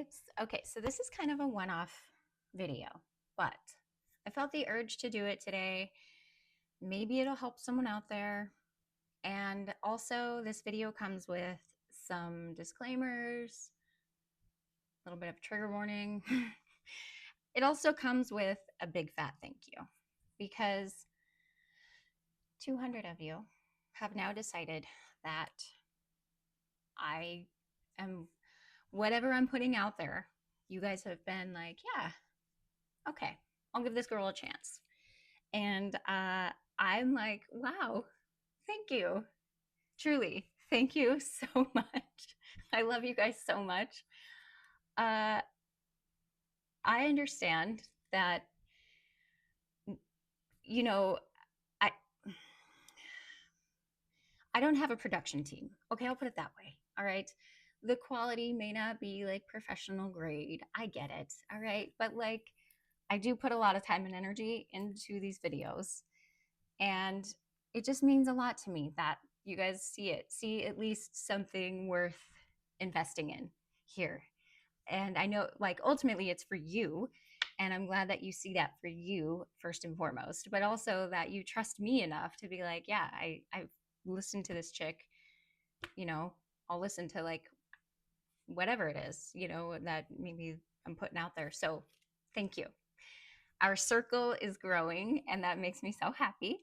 vibes. Okay, so this is kind of a one-off video, but I felt the urge to do it today. Maybe it'll help someone out there. And also, this video comes with some disclaimers, a little bit of trigger warning. It also comes with a big fat thank you because 200 of you have now decided that I am, whatever I'm putting out there, you guys have been like, yeah, okay, I'll give this girl a chance. And I'm like, wow, thank you. Truly, thank you so much. I love you guys so much. I understand that, you know, I I don't have a production team. Okay, I'll put it that way. All right. The quality may not be like professional grade. I get it. All right. But like, I do put a lot of time and energy into these videos. And it just means a lot to me that you guys see at least something worth investing in here. And I know, like, ultimately it's for you. And I'm glad that you see that for you first and foremost, but also that you trust me enough to be like, yeah, I've listened to this chick, you know, I'll listen to like whatever it is, that maybe I'm putting out there. So thank you. Our circle is growing, and that makes me so happy.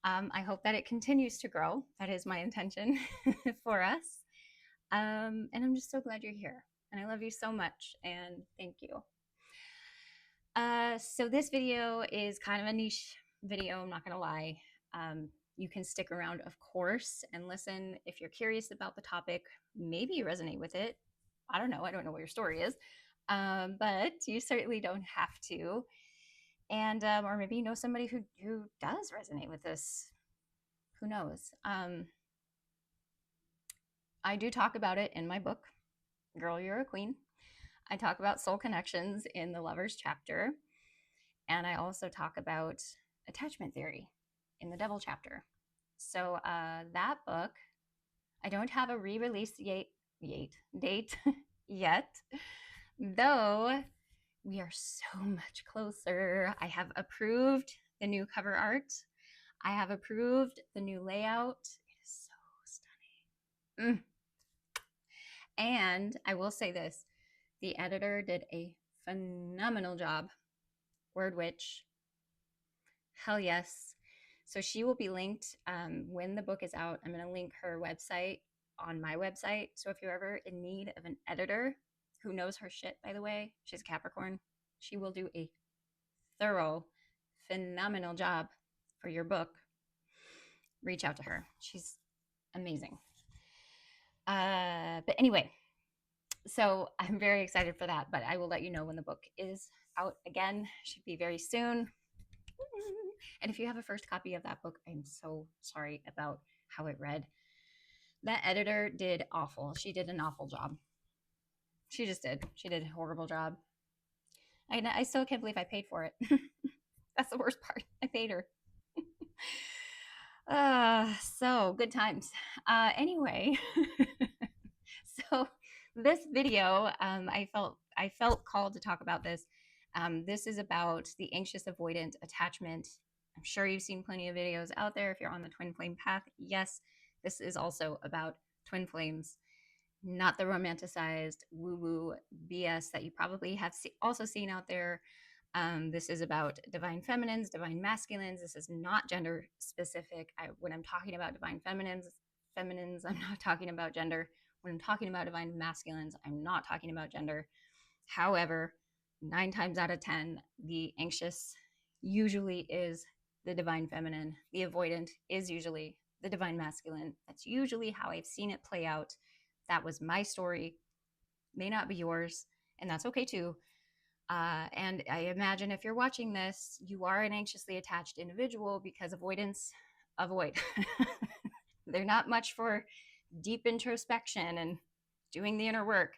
I hope that it continues to grow. That is my intention for us. And I'm just so glad you're here. And I love you so much. And thank you. So this video is kind of a niche video, I'm not going to lie. You can stick around, of course, and listen if you're curious about the topic. Maybe you resonate with it. I don't know. I don't know what your story is. But you certainly don't have to. And or maybe you know somebody who does resonate with this. Who knows? I do talk about it in my book, Girl, You're a Queen. I talk about soul connections in the Lovers chapter. And I also talk about attachment theory in the Devil chapter. So that book, I don't have a re-release date yet, though we are so much closer. I have approved the new cover art. I have approved the new layout. It is so stunning. And I will say this, the editor did a phenomenal job. Word witch. Hell yes. So she will be linked when the book is out. I'm going to link her website on my website. So if you're ever in need of an editor who knows her shit, by the way, she's a Capricorn, she will do a thorough, phenomenal job for your book. Reach out to her. She's amazing. But anyway, so I'm very excited for that, but I will let you know when the book is out again. Should be very soon. And if you have a first copy of that book, I'm so sorry about how it read. That editor did awful. She did an awful job. She just did. She did a horrible job. I still can't believe I paid for it. That's the worst part. I paid her. So good times. Anyway, so this video, I felt called to talk about this. This is about the anxious avoidant attachment. I'm sure you've seen plenty of videos out there if you're on the twin flame path. Yes, this is also about twin flames, not the romanticized woo-woo BS that you probably have also seen out there. This is about divine feminines, divine masculines. This is not gender specific. When I'm talking about divine feminines, I'm not talking about gender. When I'm talking about divine masculines, I'm not talking about gender. However, 9 times out of 10, the anxious usually is the divine feminine. The avoidant is usually the divine masculine. That's usually how I've seen it play out. That was my story. May not be yours, and that's okay too. And I imagine if you're watching this, you are an anxiously attached individual because avoidants avoid. They're not much for deep introspection and doing the inner work.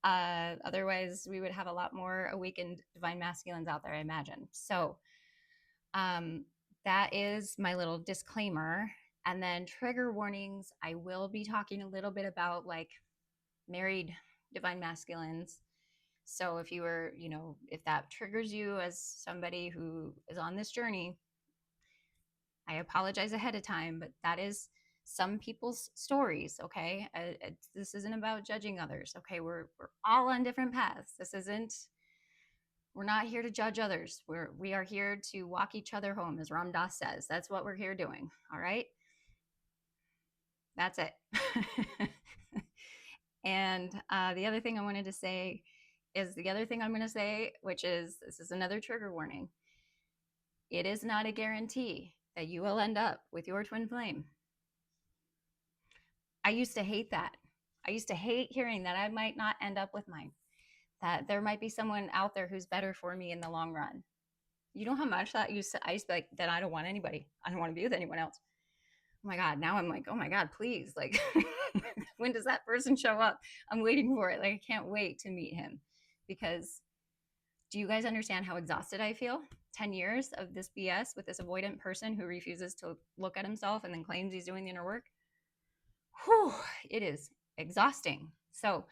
Otherwise, we would have a lot more awakened divine masculines out there, I imagine. So that is my little disclaimer. And then trigger warnings. I will be talking a little bit about like married divine masculines So if you were, if that triggers you as somebody who is on this journey, I apologize ahead of time, but that is some people's stories. Okay, this isn't about judging others. Okay, we're all on different paths. This isn't. We're not here to judge others. We are here to walk each other home, as Ram Dass says. That's what we're here doing. All right, that's it. And the other thing I wanted to say is the other thing I'm going to say, which is this is another trigger warning. It is not a guarantee that you will end up with your twin flame. I used to hate that. I used to hate hearing that I might not end up with mine, that there might be someone out there who's better for me in the long run. You know how much that I used to be like, that I don't want anybody. I don't want to be with anyone else. Oh my God. Now I'm like, oh my God, please. Like, when does that person show up? I'm waiting for it. Like, I can't wait to meet him, because do you guys understand how exhausted I feel? 10 years of this BS with this avoidant person who refuses to look at himself and then claims he's doing the inner work. Whew, it is exhausting. So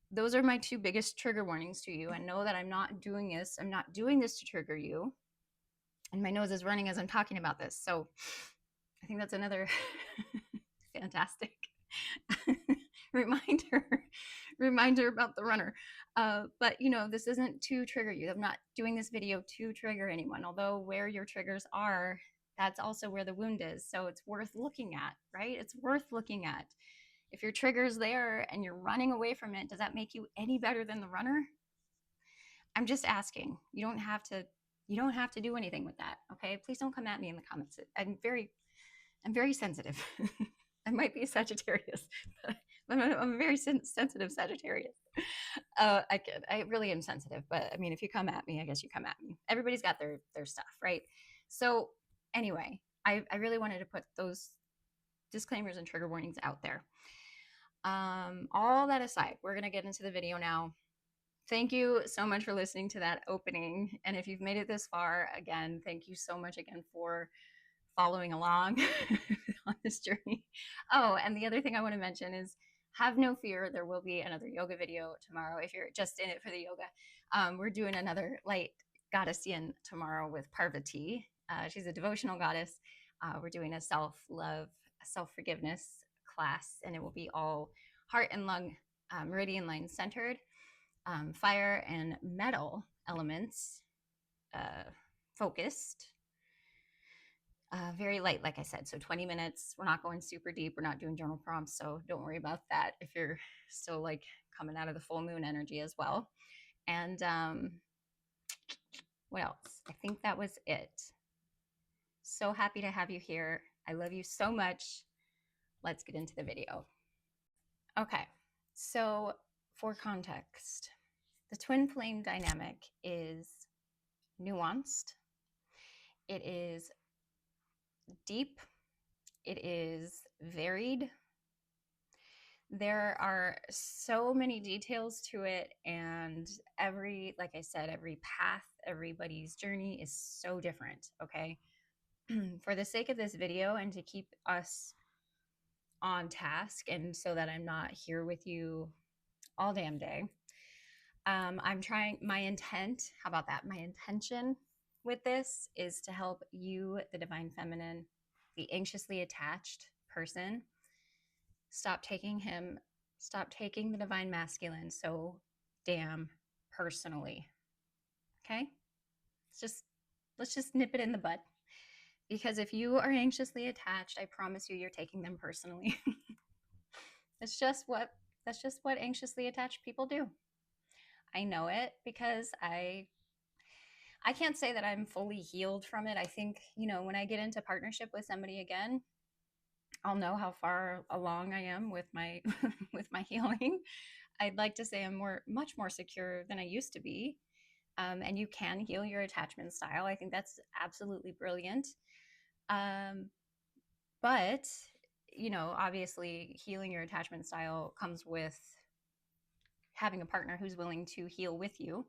those are my two biggest trigger warnings to you. And know that I'm not doing this. I'm not doing this to trigger you. And my nose is running as I'm talking about this. So I think that's another fantastic reminder about the runner. But this isn't to trigger you. I'm not doing this video to trigger anyone, although where your triggers are, that's also where the wound is. So it's worth looking at, right? It's worth looking at. If your trigger's there and you're running away from it, does that make you any better than the runner? I'm just asking. You don't have to do anything with that. Okay. Please don't come at me in the comments. I'm very sensitive. I might be a Sagittarius, but I'm a very sensitive Sagittarius. I really am sensitive, but I mean, if you come at me, I guess you come at me. Everybody's got their stuff, right? So anyway, I really wanted to put those disclaimers and trigger warnings out there. All that aside, we're going to get into the video now. Thank you so much for listening to that opening. And if you've made it this far, again, thank you so much again for following along on this journey. Oh, and the other thing I want to mention is have no fear. There will be another yoga video tomorrow if you're just in it for the yoga. We're doing another light goddess yin tomorrow with Parvati. She's a devotional goddess. We're doing a self-love, self-forgiveness class, and it will be all heart and lung meridian line centered, fire and metal elements focused. Very light, like I said. So 20 minutes. We're not going super deep. We're not doing journal prompts. So don't worry about that if you're still like coming out of the full moon energy as well. And what else? I think that was it. So happy to have you here. I love you so much. Let's get into the video. Okay. So for context, the twin flame dynamic is nuanced. It is deep. It is varied. There are so many details to it, and like I said, every path, everybody's journey is so different. Okay. For the sake of this video and to keep us on task, and so that I'm not here with you all damn day, I'm trying, my intent, how about that? My intention with this is to help you, the divine feminine, the anxiously attached person, stop taking the divine masculine so damn personally. Okay? Let's just nip it in the bud. Because if you are anxiously attached, I promise you, you're taking them personally. That's just what anxiously attached people do. I know it because I can't say that I'm fully healed from it. I think, when I get into partnership with somebody again, I'll know how far along I am with my with my healing. I'd like to say I'm much more secure than I used to be. And you can heal your attachment style. I think that's absolutely brilliant. But, obviously healing your attachment style comes with having a partner who's willing to heal with you.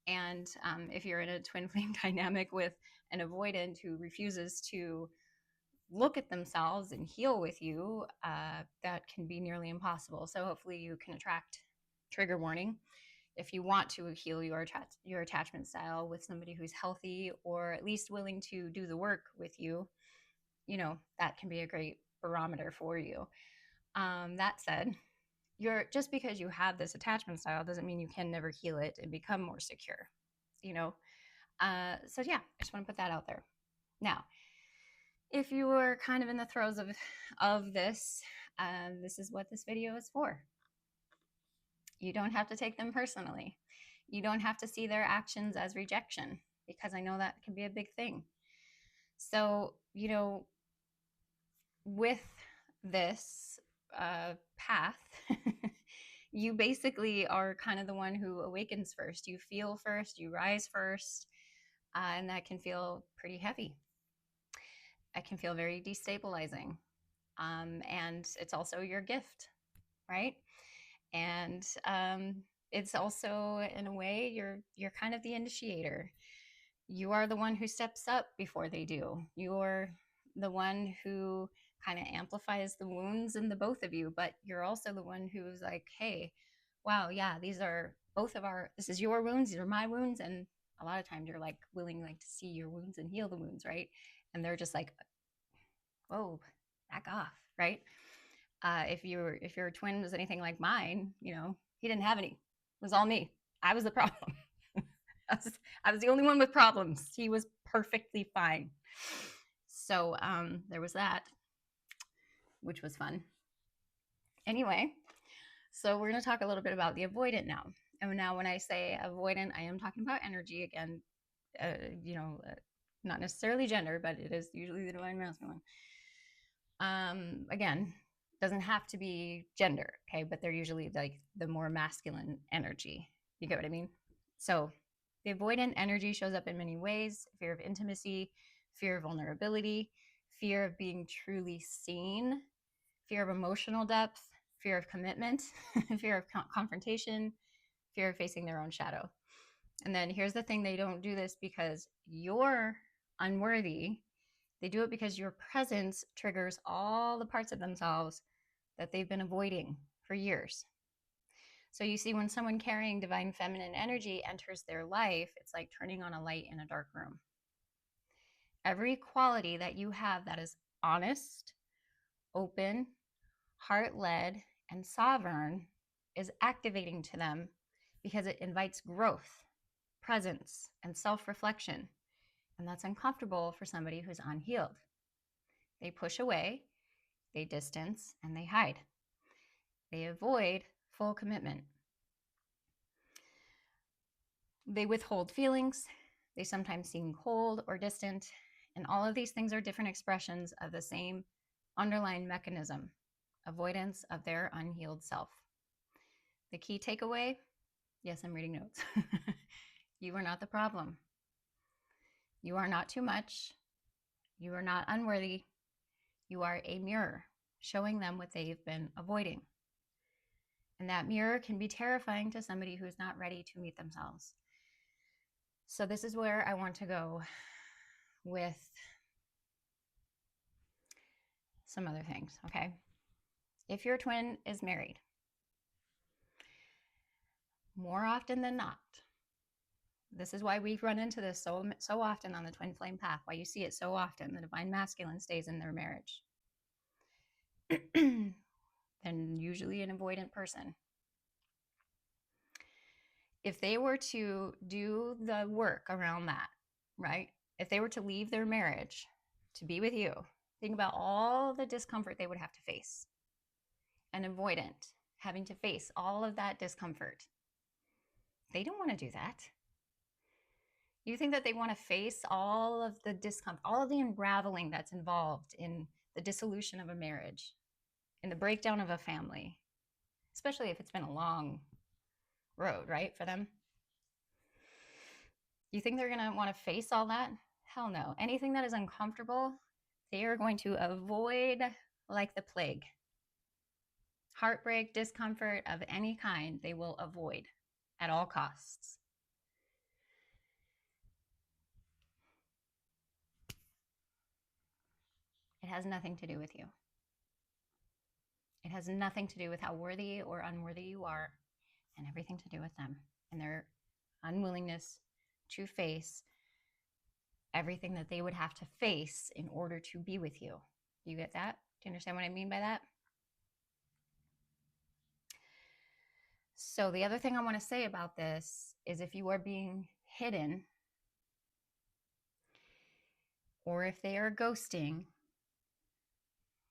And if you're in a twin flame dynamic with an avoidant who refuses to look at themselves and heal with you, that can be nearly impossible. So hopefully you can attract, trigger warning, if you want to heal your attachment style with somebody who's healthy or at least willing to do the work with you, that can be a great barometer for you. That said, just because you have this attachment style doesn't mean you can never heal it and become more secure. So yeah, I just want to put that out there. Now, if you were kind of in the throes of this, this is what this video is for. You don't have to take them personally. You don't have to see their actions as rejection, because I know that can be a big thing. So, with this path, you basically are kind of the one who awakens first. You feel first, you rise first, and that can feel pretty heavy. It can feel very destabilizing. And it's also your gift, right? And it's also, in a way, you're kind of the initiator. You are the one who steps up before they do. You're the one who kind of amplifies the wounds in the both of you, but you're also the one who's like, hey, wow, yeah, this is your wounds, these are my wounds. And a lot of times you're like willing to see your wounds and heal the wounds, right? And they're just like, whoa, back off, right? If your twin was anything like mine, he didn't have any. It was all me. I was the problem. I was the only one with problems. He was perfectly fine. So there was that, which was fun. Anyway, so we're going to talk a little bit about the avoidant now. And now when I say avoidant, I am talking about energy again, not necessarily gender, but it is usually the divine masculine. Again, doesn't have to be gender, okay? But they're usually like the more masculine energy. You get what I mean? So the avoidant energy shows up in many ways: fear of intimacy, fear of vulnerability, fear of being truly seen, fear of emotional depth, fear of commitment, fear of confrontation, fear of facing their own shadow. And then here's the thing: they don't do this because you're unworthy. They do it because your presence triggers all the parts of themselves that they've been avoiding for years. So you see, when someone carrying divine feminine energy enters their life, it's like turning on a light in a dark room. Every quality that you have that is honest, open, heart-led, and sovereign is activating to them because it invites growth, presence, and self-reflection. And that's uncomfortable for somebody who's unhealed. They push away, they distance, and they hide. They avoid full commitment. They withhold feelings. They sometimes seem cold or distant. And all of these things are different expressions of the same underlying mechanism: avoidance of their unhealed self. The key takeaway? Yes, I'm reading notes. You are not the problem. You are not too much. You are not unworthy. You are a mirror showing them what they've been avoiding. And that mirror can be terrifying to somebody who's not ready to meet themselves. So this is where I want to go with some other things, okay? If your twin is married, more often than not, this is why we run into this so often on the twin flame path, why you see it so often: the divine masculine stays in their marriage. And usually an avoidant person. If they were to do the work around that, right? If they were to leave their marriage to be with you, think about all the discomfort they would have to face. An avoidant having to face all of that discomfort. They don't want to do that. You think that they want to face all of the discomfort, all of the unraveling that's involved in the dissolution of a marriage, in the breakdown of a family, especially if it's been a long road, right, for them? You think they're going to want to face all that? Hell no. Anything that is uncomfortable, they are going to avoid like the plague. Heartbreak, discomfort of any kind, they will avoid at all costs. It has nothing to do with you. It has nothing to do with how worthy or unworthy you are. and everything to do with them and their unwillingness to face everything that they would have to face in order to be with you. Do you get that? Do you understand what I mean by that? So the other thing I want to say about this is if you are being hidden, or if they are ghosting,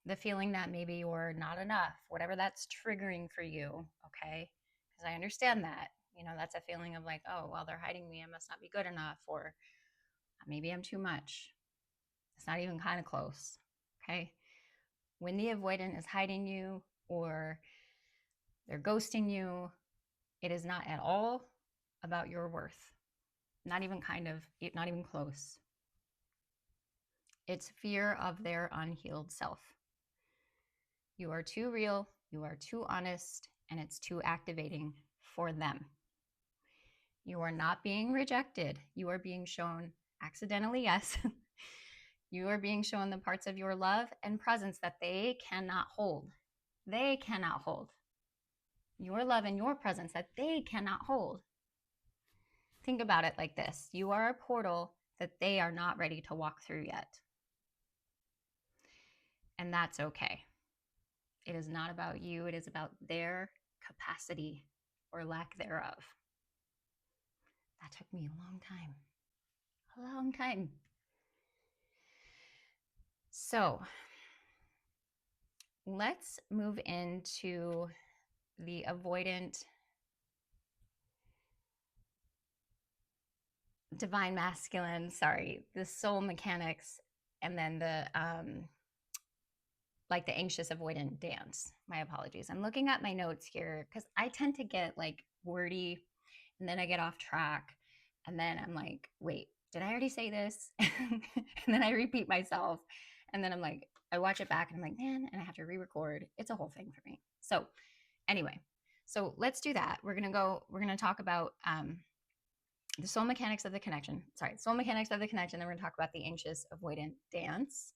the feeling that maybe you're not enough, whatever that's triggering for you, okay? Because I understand that. You know, that's a feeling of like, oh, well, they're hiding me. I must not be good enough, or maybe I'm too much. It's not even kind of close, okay? When the avoidant is hiding you or they're ghosting you, it is not at all about your worth. Not even kind of, not even close. It's fear of their unhealed self. You are too real, you are too honest, and it's too activating for them. You are not being rejected. You are being shown, accidentally, yes. You are being shown the parts of your love and presence that they cannot hold. They cannot hold. Your love and your presence that they cannot hold. Think about it like this. You are a portal that they are not ready to walk through yet. And that's okay. It is not about you. It is about their capacity or lack thereof. That took me a long time. A long time. So let's move into the avoidant divine masculine, the soul mechanics, and then the like the anxious avoidant dance. My apologies. I'm looking at my notes here because I tend to get like wordy and then I get off track and then I'm like, wait, did I already say this? And then I repeat myself and then I'm like, I watch it back and I'm like, man, and I have to re-record. It's a whole thing for me. So anyway, so let's do that. We're going to talk about the soul mechanics of the connection. Soul mechanics of the connection. Then we're going to talk about the anxious avoidant dance.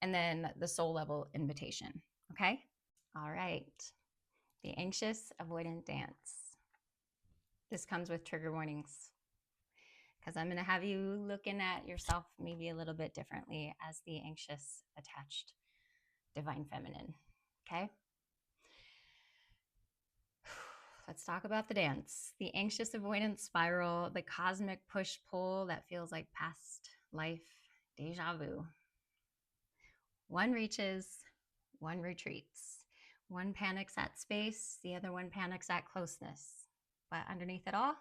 And then the soul level invitation. Okay? All right. The anxious avoidant dance. This comes with trigger warnings because I'm going to have you looking at yourself maybe a little bit differently as the anxious attached divine feminine. Okay? Let's talk about the dance. The anxious avoidant spiral, the cosmic push-pull that feels like past life deja vu. One reaches, one retreats. One panics at space, the other one panics at closeness. But underneath it all,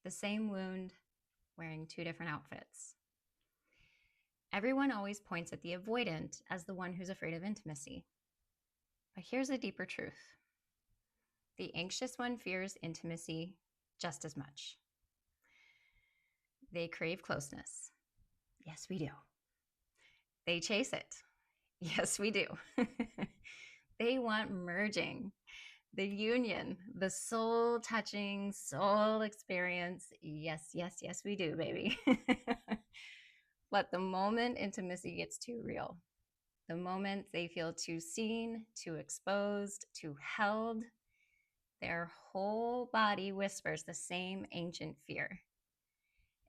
the same wound, wearing two different outfits. Everyone always points at the avoidant as the one who's afraid of intimacy. But here's a deeper truth. The anxious one fears intimacy just as much. They crave closeness. Yes, we do. They chase it. Yes, we do. They want merging, the union, the soul touching, soul experience. Yes, yes, yes, we do, baby. But the moment intimacy gets too real, the moment they feel too seen, too exposed, too held, their whole body whispers the same ancient fear.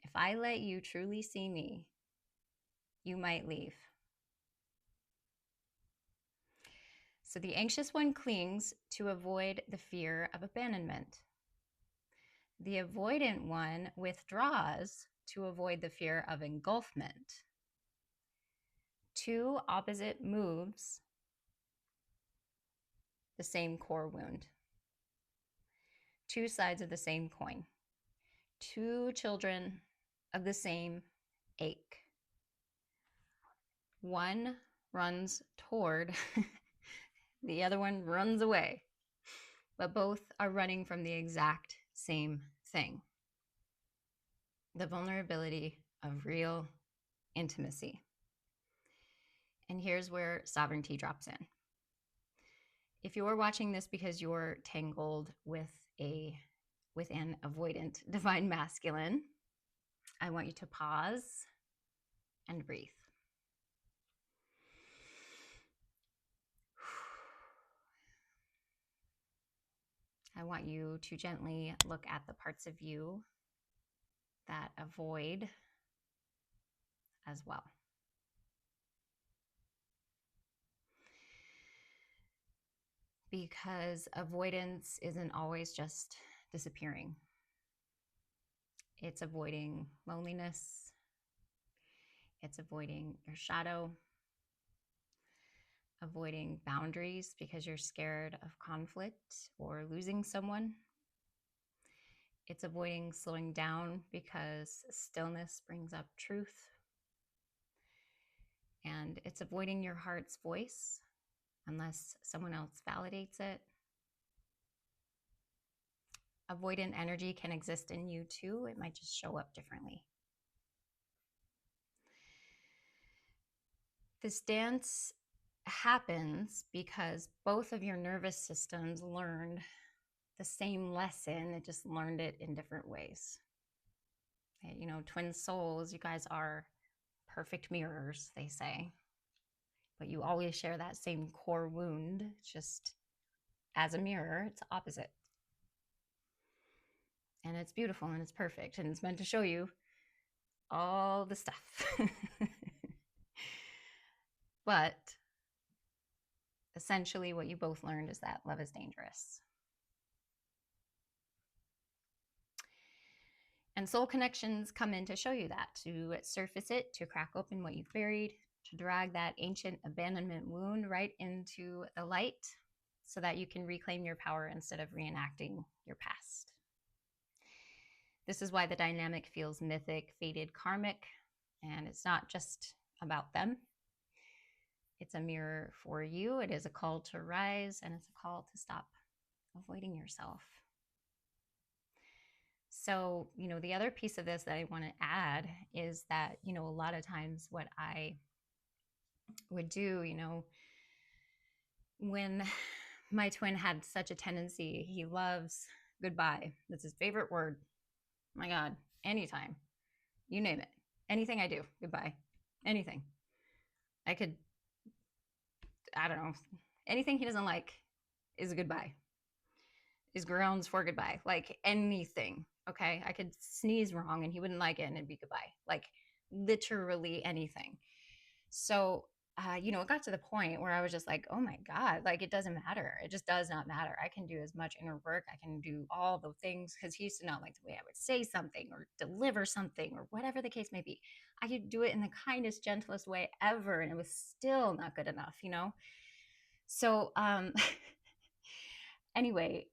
If I let you truly see me, you might leave. So the anxious one clings to avoid the fear of abandonment. The avoidant one withdraws to avoid the fear of engulfment. Two opposite moves, the same core wound. Two sides of the same coin. Two children of the same ache. One runs toward, the other one runs away, but both are running from the exact same thing. The vulnerability of real intimacy. And here's where sovereignty drops in. If you're watching this because you're tangled with an avoidant divine masculine, I want you to pause and breathe. I want you to gently look at the parts of you that avoid as well. Because avoidance isn't always just disappearing. It's avoiding loneliness. It's avoiding your shadow, avoiding boundaries because you're scared of conflict or losing someone. It's avoiding slowing down because stillness brings up truth. And it's avoiding your heart's voice unless someone else validates it. Avoidant energy can exist in you too. It might just show up differently. This dance happens because both of your nervous systems learned the same lesson. It just learned it in different ways. You know, twin souls, you guys are perfect mirrors, they say. But you always share that same core wound. It's just as a mirror, it's opposite. And it's beautiful and it's perfect and it's meant to show you all the stuff. But essentially, what you both learned is that love is dangerous. And soul connections come in to show you that, to surface it, to crack open what you've buried, to drag that ancient abandonment wound right into the light so that you can reclaim your power instead of reenacting your past. This is why the dynamic feels mythic, fated, karmic, and it's not just about them. It's a mirror for you. It is a call to rise, and it's a call to stop avoiding yourself. So, you know, the other piece of this that I want to add is that, you know, a lot of times what I would do, you know, when my twin had such a tendency, he loves goodbye. That's his favorite word. My God, anytime, you name it, anything I do, goodbye, anything. I don't know, anything he doesn't like is a goodbye, is grounds for goodbye, like anything. Okay, I could sneeze wrong and he wouldn't like it and it'd be goodbye, like literally anything. So you know, it got to the point where I was just like, oh my God, like it doesn't matter. It just does not matter. I can do as much inner work. I can do all the things, because he used to not like the way I would say something or deliver something or whatever the case may be. I could do it in the kindest, gentlest way ever, and it was still not good enough, you know? So anyway,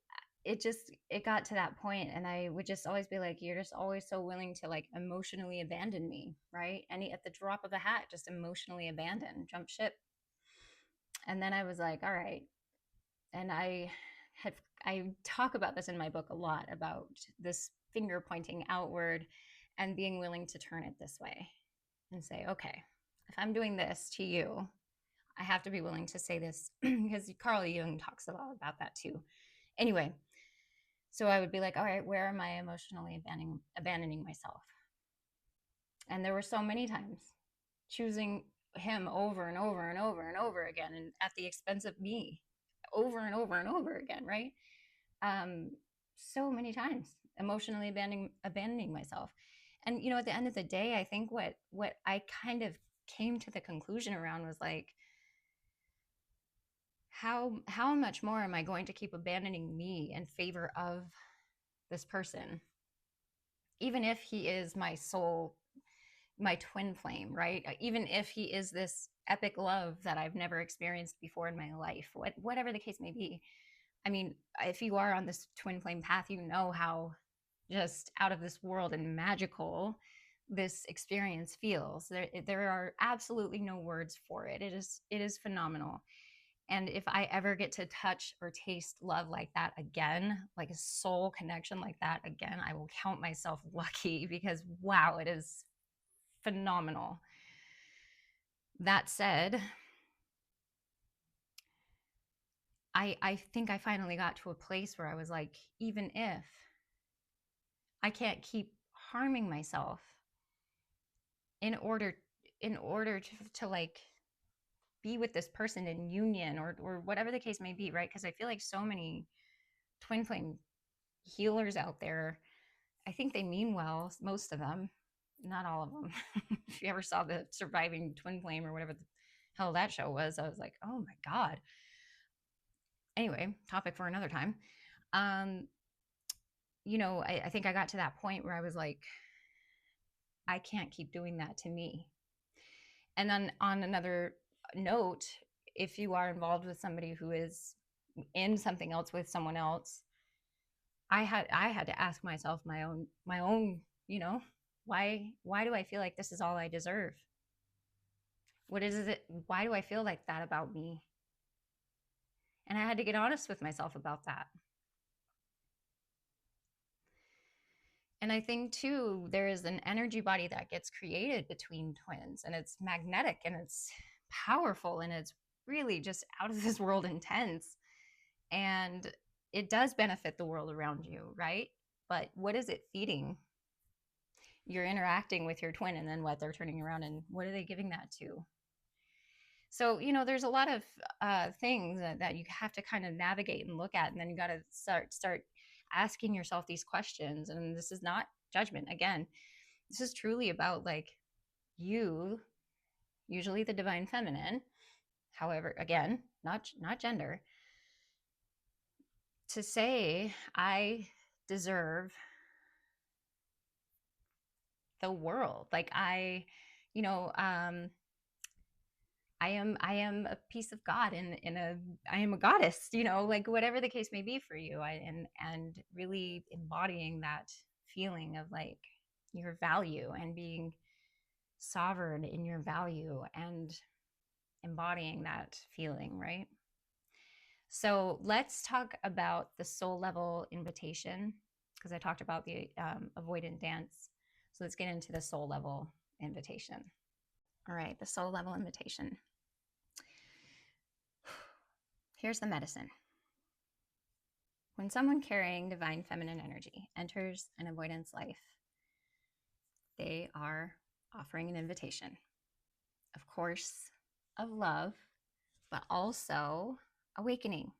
it got to that point and I would just always be like, you're just always so willing to like emotionally abandon me, right? At the drop of a hat, just emotionally abandon, jump ship. And then I was like, all right. And I talk about this in my book a lot, about this finger pointing outward and being willing to turn it this way and say, okay, if I'm doing this to you, I have to be willing to say this, because Carl Jung talks a lot about that too. Anyway, so I would be like, all right, where am I emotionally abandoning myself? And there were so many times choosing him over and over and over and over again, and at the expense of me, over and over and over again, right? So many times emotionally abandoning myself. And you know, at the end of the day, I think what I kind of came to the conclusion around was like, how much more am I going to keep abandoning me in favor of this person, even if he is my soul, my twin flame, right? Even if he is this epic love that I've never experienced before in my life, whatever the case may be. I mean, if you are on this twin flame path, you know how just out of this world and magical this experience feels. There are absolutely no words for it. It is phenomenal. And if I ever get to touch or taste love like that again, like a soul connection like that again, I will count myself lucky, because wow, it is phenomenal. That said, I think I finally got to a place where I was like, even if I can't keep harming myself in order to like be with this person in union or whatever the case may be, right? Because I feel like so many twin flame healers out there, I think they mean well, most of them, not all of them. If you ever saw the Surviving Twin Flame or whatever the hell that show was, I was like, oh my God. Anyway, topic for another time. Um, I think I got to that point where I was like, I can't keep doing that to me. And then on another note, if you are involved with somebody who is in something else with someone else, I had to ask myself my own, why do I feel like this is all I deserve? What is it? Why do I feel like that about me? And I had to get honest with myself about that. And I think too, there is an energy body that gets created between twins, and it's magnetic and it's powerful and it's really just out of this world intense. And it does benefit the world around you, right? But what is it feeding? You're interacting with your twin, and then what? They're turning around and what are they giving that to? So, there's a lot of things that you have to kind of navigate and look at. And then you got to start asking yourself these questions. And this is not judgment. Again, this is truly about like you, usually the divine feminine. However, again, not gender, to say, I deserve the world. Like you know, I am a piece of God I am a goddess, like whatever the case may be for you. And really embodying that feeling of like your value and being sovereign in your value and embodying that feeling, right? So let's talk about the soul level invitation, because I talked about the avoidant dance. So let's get into the soul level invitation. All right, the soul level invitation. Here's the medicine. When someone carrying divine feminine energy enters an avoidance life, they are offering an invitation, of course, of love, but also awakening.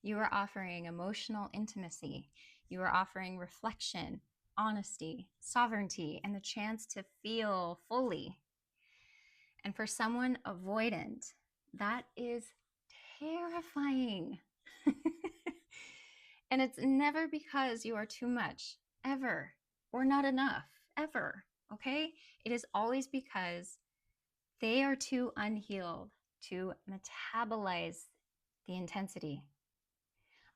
You are offering emotional intimacy. You are offering reflection, honesty, sovereignty, and the chance to feel fully. And for someone avoidant, that is terrifying. And it's never because you are too much, ever, or not enough, ever, okay? It is always because they are too unhealed to metabolize the intensity.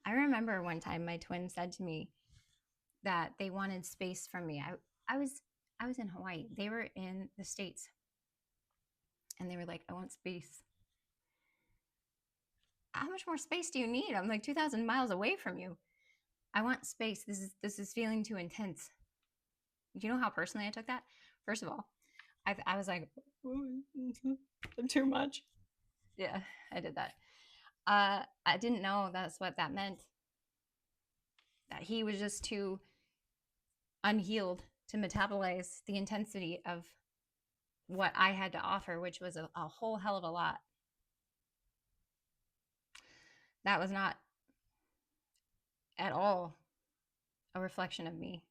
I remember one time my twin said to me that they wanted space from me. I was in Hawaii. They were in the States. And they were like, I want space. How much more space do you need? I'm like 2,000 miles away from you. I want space. This is feeling too intense. Do you know how personally I took that? First of all, I was like, too much. Yeah, I did that. I didn't know that's what that meant. That he was just too unhealed to metabolize the intensity of what I had to offer, which was a whole hell of a lot. That was not at all a reflection of me.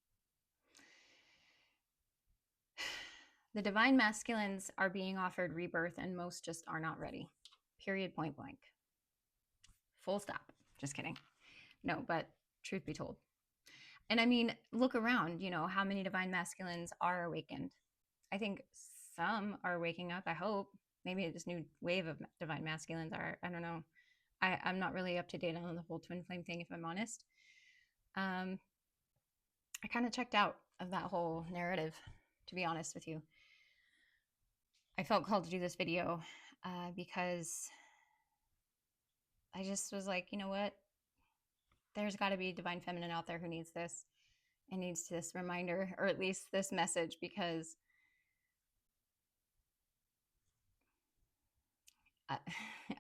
The divine masculines are being offered rebirth, and most just are not ready. Period, point blank. Full stop. Just kidding. No, but truth be told. And I mean, look around, how many divine masculines are awakened. I think some are waking up, I hope. Maybe this new wave of divine masculines are, I don't know. I'm not really up to date on the whole twin flame thing, if I'm honest. I kind of checked out of that whole narrative, to be honest with you. I felt called to do this video because I just was like, you know what? There's got to be a divine feminine out there who needs this and needs this reminder, or at least this message, because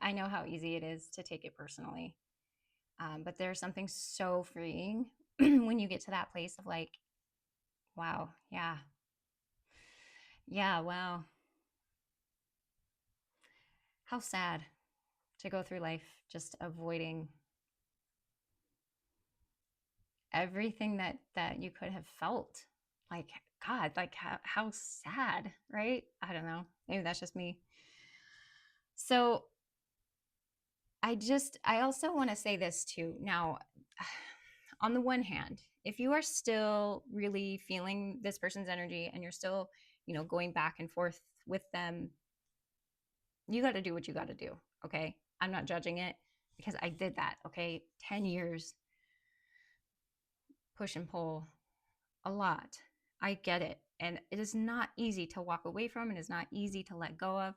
I know how easy it is to take it personally. But there's something so freeing when you get to that place of like, wow, yeah, wow. How sad to go through life just avoiding everything that you could have felt. Like, God, like how sad, right? I don't know. Maybe that's just me. So I also want to say this too. Now, on the one hand, if you are still really feeling this person's energy and you're still, going back and forth with them, you got to do what you got to do. Okay. I'm not judging it because I did that. Okay. 10 years, push and pull, a lot. I get it. And it is not easy to walk away from. It is not easy to let go of.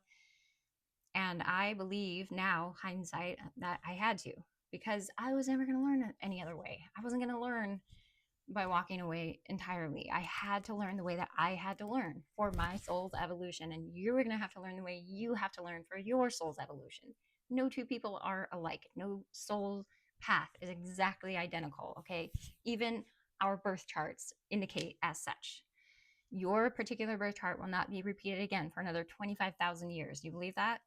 And I believe now, hindsight, that I had to, because I was never going to learn any other way. I wasn't going to learn by walking away entirely. I had to learn the way that I had to learn for my soul's evolution. And you were going to have to learn the way you have to learn for your soul's evolution. No two people are alike. No soul path is exactly identical. Okay. Even our birth charts indicate as such. Your particular birth chart will not be repeated again for another 25,000 years. You believe that?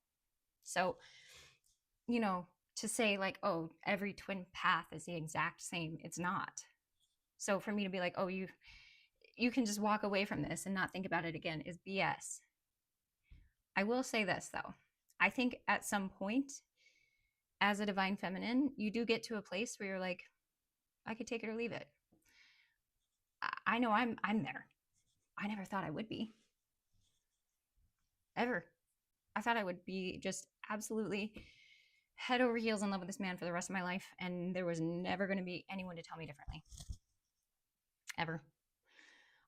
So, to say like, oh, every twin path is the exact same, it's not. So for me to be like, oh, you can just walk away from this and not think about it again is BS. I will say this though. I think at some point as a divine feminine, you do get to a place where you're like, I could take it or leave it. I know I'm there. I never thought I would be. Ever. I thought I would be just absolutely head over heels in love with this man for the rest of my life, and there was never going to be anyone to tell me differently. Ever.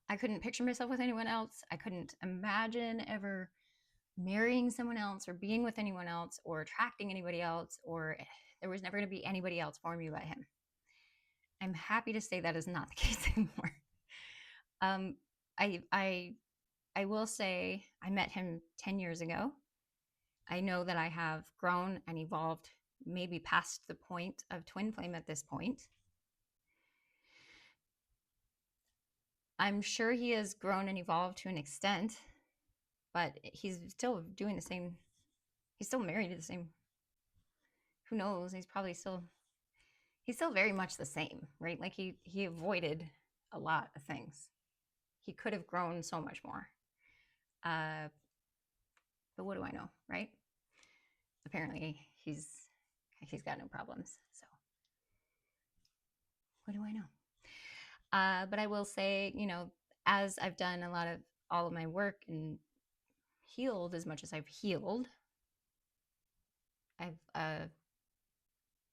I couldn't picture myself with anyone else. I couldn't imagine ever marrying someone else or being with anyone else or attracting anybody else, or there was never going to be anybody else for me but him. I'm happy to say that is not the case anymore. I will say I met him 10 years ago. I know that I have grown and evolved maybe past the point of twin flame at this point. I'm sure he has grown and evolved to an extent, but he's still doing the same. He's still married to the same. Who knows? He's still very much the same, right? Like he avoided a lot of things. He could have grown so much more. But what do I know, right? Apparently he's got no problems. So what do I know? But I will say, as I've done all of my work and healed as much as I've healed, I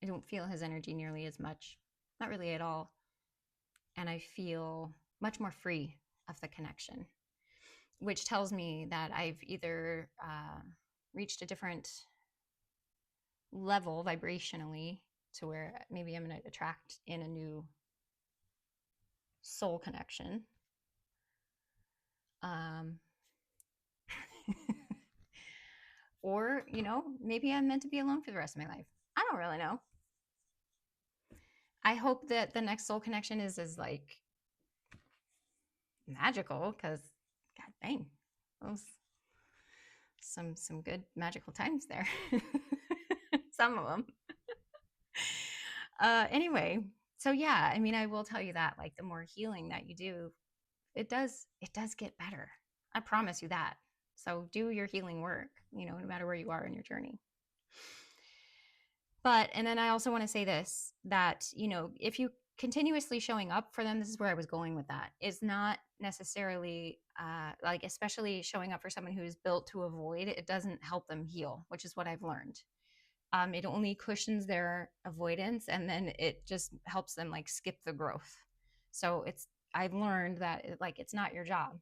don't feel his energy nearly as much, not really at all. And I feel much more free of the connection, which tells me that I've either reached a different level vibrationally to where maybe I'm going to attract in a new soul connection. Or, maybe I'm meant to be alone for the rest of my life. I don't really know. I hope that the next soul connection is as like magical, because God dang, those some good magical times there. Some of them. Anyway, so yeah, I mean, I will tell you that like the more healing that you do, it does get better. I promise you that. So do your healing work, no matter where you are in your journey. But, and then I also want to say this, that, if you continuously showing up for them, this is where I was going with that, is not necessarily like, especially showing up for someone who is built to avoid, it doesn't help them heal, which is what I've learned. It only cushions their avoidance, and then it just helps them like skip the growth. So I've learned that it's not your job.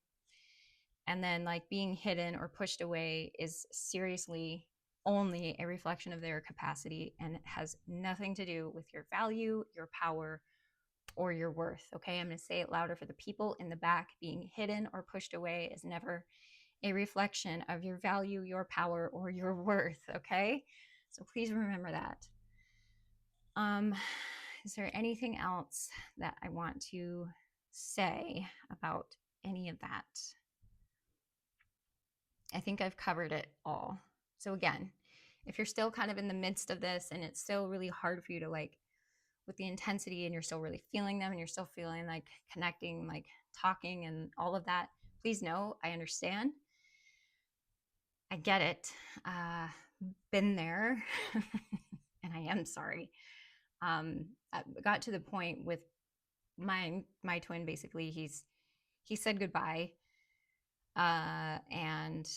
And then like being hidden or pushed away is seriously only a reflection of their capacity, and it has nothing to do with your value, your power, or your worth. Okay, I'm going to say it louder for the people in the back. Being hidden or pushed away is never a reflection of your value, your power, or your worth. Okay, so please remember that. Is there anything else that I want to say about any of that? I think I've covered it all. So again, if you're still kind of in the midst of this and it's still really hard for you to like with the intensity and you're still really feeling them and you're still feeling like connecting, like talking and all of that, please know I understand. I get it. Been there. And I am sorry. I got to the point with my twin. Basically, he said goodbye, and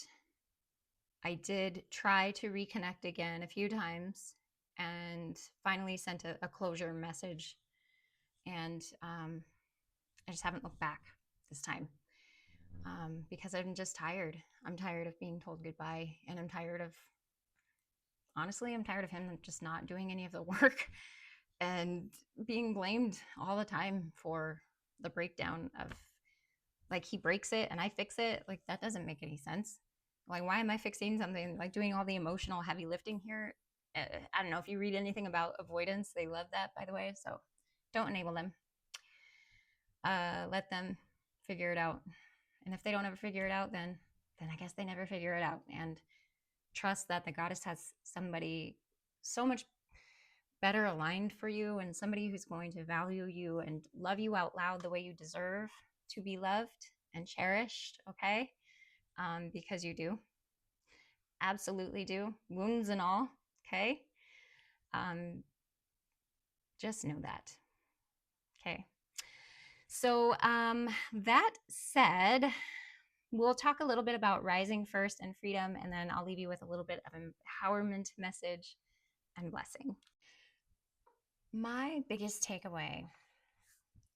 I did try to reconnect again a few times, and finally sent a closure message. And I just haven't looked back this time, because I'm just tired. I'm tired of being told goodbye, and I'm tired of, honestly, I'm tired of him just not doing any of the work and being blamed all the time for the breakdown of, like, he breaks it and I fix it. Like, that doesn't make any sense. Like, why am I fixing something, like doing all the emotional heavy lifting here? I don't know if you read anything about avoidance. They love that, by the way. So don't enable them. Let them figure it out. And if they don't ever figure it out, then I guess they never figure it out. And trust that the goddess has somebody so much better aligned for you, and somebody who's going to value you and love you out loud the way you deserve to be loved and cherished, okay? Because you do. Absolutely do. Wounds and all, okay? Um, just know that, okay? So that said, we'll talk a little bit about rising first and freedom, and then I'll leave you with a little bit of empowerment message and blessing. My biggest takeaway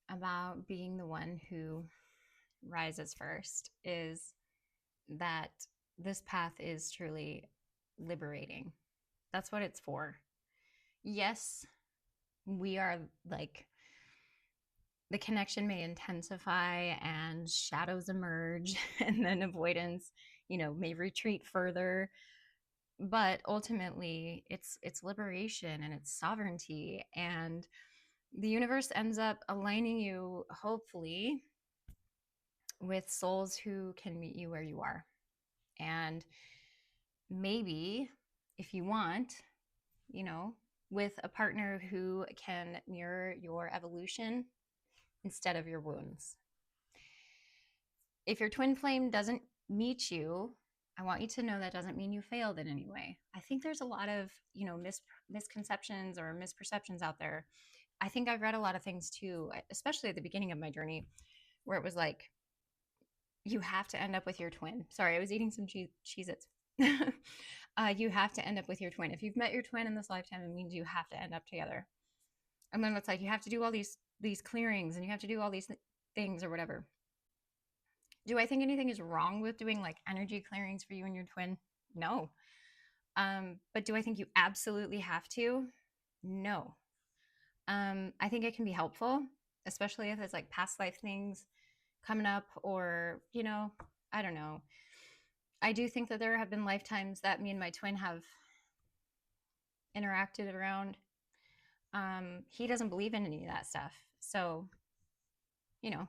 about being the one who rises first is that this path is truly liberating. That's what it's for. Yes, we are like, the connection may intensify and shadows emerge and then avoidance, may retreat further. But ultimately, it's liberation and it's sovereignty. And the universe ends up aligning you, hopefully, with souls who can meet you where you are. And maybe, if you want, with a partner who can mirror your evolution instead of your wounds. If your twin flame doesn't meet you, I want you to know that doesn't mean you failed in any way. I think there's a lot of, misconceptions or misperceptions out there. I think I've read a lot of things too, especially at the beginning of my journey, where it was like, you have to end up with your twin. Sorry, I was eating some Cheez-Its. You have to end up with your twin. If you've met your twin in this lifetime, it means you have to end up together. And then it's like, you have to do all these clearings and you have to do all these things or whatever. Do I think anything is wrong with doing like energy clearings for you and your twin? No. But do I think you absolutely have to? No. I think it can be helpful, especially if it's like past life things coming up, or, I don't know. I do think that there have been lifetimes that me and my twin have interacted around. He doesn't believe in any of that stuff. So,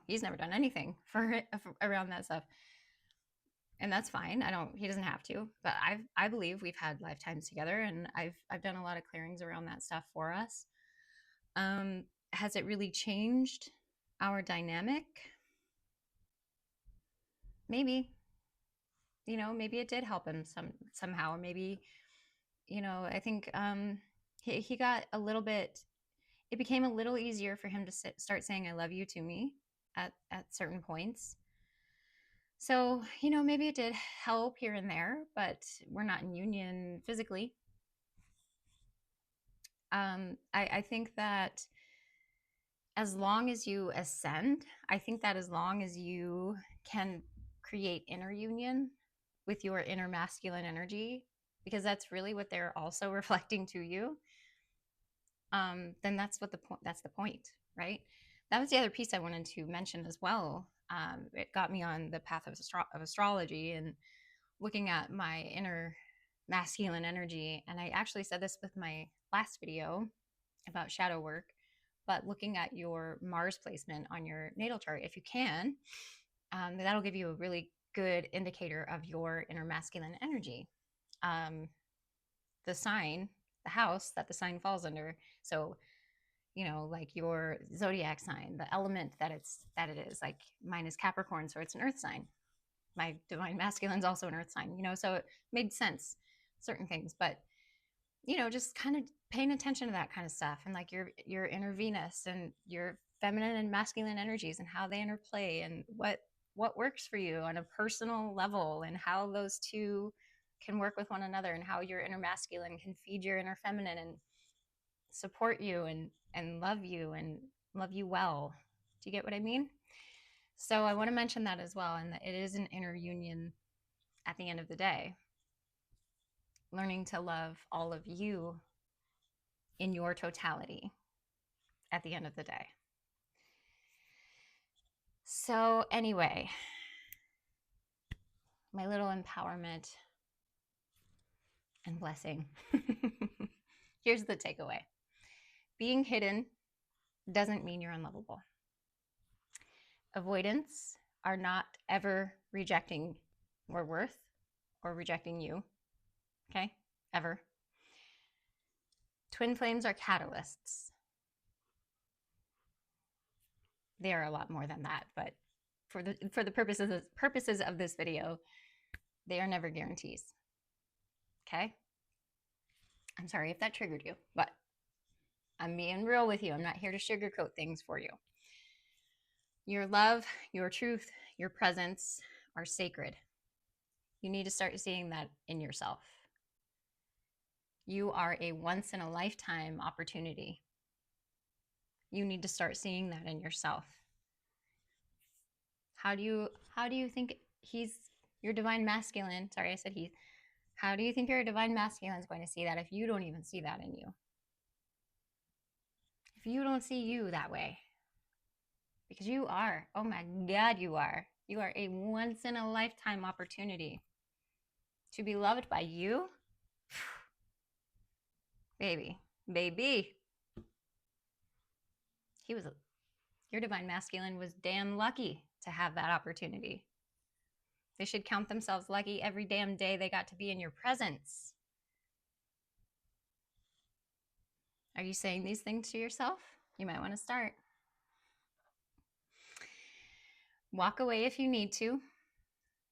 he's never done anything for around that stuff. And that's fine. He doesn't have to, but I believe we've had lifetimes together, and I've done a lot of clearings around that stuff for us. Has it really changed our dynamic? Maybe. Maybe it did help him somehow. Or maybe, I think he got a little bit, it became a little easier for him to start saying I love you to me at certain points. So, maybe it did help here and there, but we're not in union physically. I think that as long as you ascend, I think that as long as you can create inner union with your inner masculine energy, because that's really what they're also reflecting to you, then that's the point, right? That was the other piece I wanted to mention as well. It got me on the path of astrology and looking at my inner masculine energy. And I actually said this with my last video about shadow work, but looking at your Mars placement on your natal chart, if you can, that'll give you a really good indicator of your inner masculine energy. The sign, the house that the sign falls under. So like your zodiac sign, the element that it is. Like mine is Capricorn, so it's an earth sign. My divine masculine is also an earth sign, so it made sense, certain things. But just kind of paying attention to that kind of stuff, and like your inner Venus and your feminine and masculine energies and how they interplay, and what works for you on a personal level, and how those two can work with one another, and how your inner masculine can feed your inner feminine and support you and love you well. Do you get what I mean? So I want to mention that as well, and that it is an inner union at the end of the day. Learning to love all of you in your totality at the end of the day. So anyway, my little empowerment and blessing. Here's the takeaway. Being hidden doesn't mean you're unlovable. Avoidants are not ever rejecting your worth or rejecting you. Okay? Ever. Twin flames are catalysts. They are a lot more than that, but for the purposes of this video, they are never guarantees. Okay? I'm sorry if that triggered you, but I'm being real with you. I'm not here to sugarcoat things for you. Your love, your truth, your presence are sacred. You need to start seeing that in yourself. You are a once-in-a-lifetime opportunity. You need to start seeing that in yourself. How do you think he's your divine masculine? Sorry, I said he. How do you think your divine masculine is going to see that if you don't even see that in you? If you don't see you that way? Because you are. Oh my God, you are. You are a once-in-a-lifetime opportunity to be loved by you. Baby. Your divine masculine was damn lucky to have that opportunity. They should count themselves lucky every damn day they got to be in your presence. Are you saying these things to yourself? You might want to start. Walk away if you need to.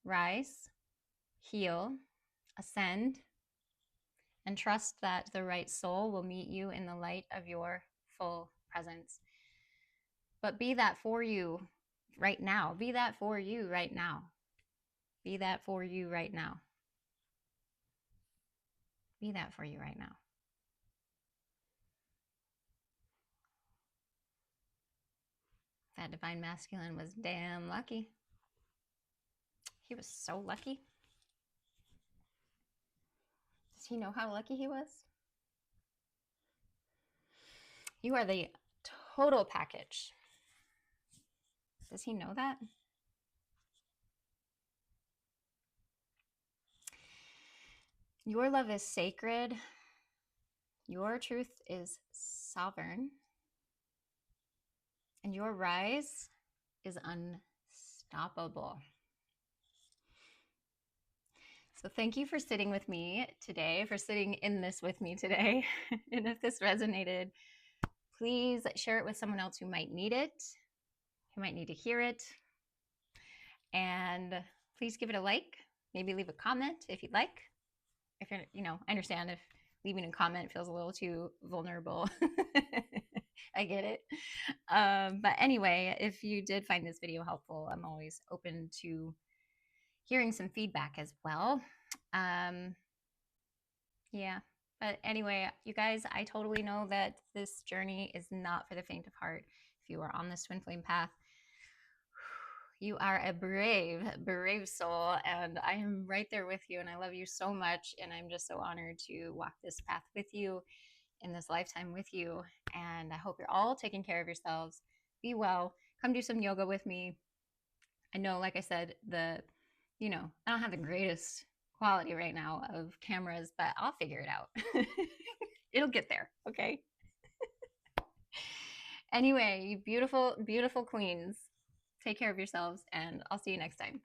Rise, heal, ascend, and trust that the right soul will meet you in the light of your full presence. But be that for you right now. Be that for you right now. Be that for you right now. Be that for you right now. That divine masculine was damn lucky. He was so lucky. Does he know how lucky he was? You are the total package. Does he know that? Your love is sacred. Your truth is sovereign. And your rise is unstoppable. So thank you for sitting with me today, for sitting in this with me today. And if this resonated, please share it with someone else who might need it, who might need to hear it. And please give it a like. Maybe leave a comment if you'd like. If you're, I understand if leaving a comment feels a little too vulnerable. I get it. But anyway, if you did find this video helpful, I'm always open to hearing some feedback as well. Yeah. But anyway, you guys, I totally know that this journey is not for the faint of heart. If you are on this twin flame path, you are a brave soul, and I am right there with you, and I love you so much, and I'm just so honored to walk this path with you in this lifetime with you. And I hope you're all taking care of yourselves. Be well. Come do some yoga with me. I know, like I said, I don't have the greatest quality right now of cameras, but I'll figure it out. It'll get there, okay? Anyway, you beautiful, beautiful queens. Take care of yourselves, and I'll see you next time.